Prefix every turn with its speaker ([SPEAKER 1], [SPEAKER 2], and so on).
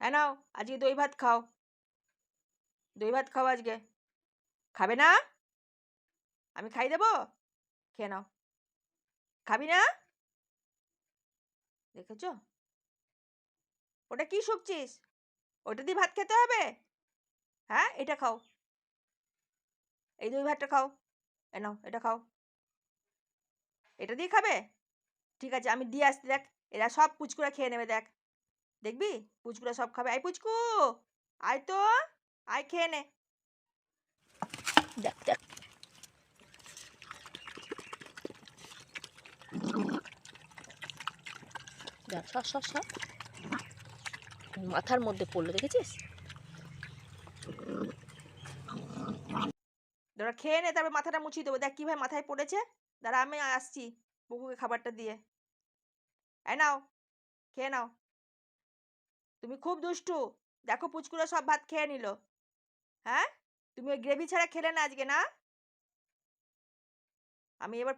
[SPEAKER 1] হ্যাঁ নাও, আজকে দই ভাত খাও। দই ভাত খাও আজকে। খাবে না? আমি খাইয়ে দেবো? খেয়ে নাও। খাবি না? দেখেছ? ওটা কি শুকছিস? ওটা দিয়ে ভাত খেতে হবে? হ্যাঁ, এটা খাও। এই দই ভাতটা খাও। এ নাও, এটা খাও। এটা দিয়ে খাবে? ঠিক আছে, আমি দিয়ে আসছি দেখ। এরা সব পুচকুরা খেয়ে নেবে দেখ। দেখবি? পুচকুরা সব খাবে। এই পুচকু! আয় তো! আয় খেয়ে নে। দেখ, দেখ। দেখ, সর, সর, সর। মাথার মধ্যে পড়লো, দেখেছিস? দাঁড়া, খেয়ে নে, তারপর মাথাটা মুছিয়ে দেবো। দেখ কিভাবে মাথায় পড়েছে। দাঁড়া, আমি আসছি বুকুকে খাবারটা দিয়ে। এই নাও, খেয়ে নাও। তুমি খুব দুষ্টু। দেখো পুচকুরা সব ভাত খেয়ে নিল। হ্যাঁ? তুমি ওই গ্রেভি ছাড়া খেলে না আজকে, না? আমি এবার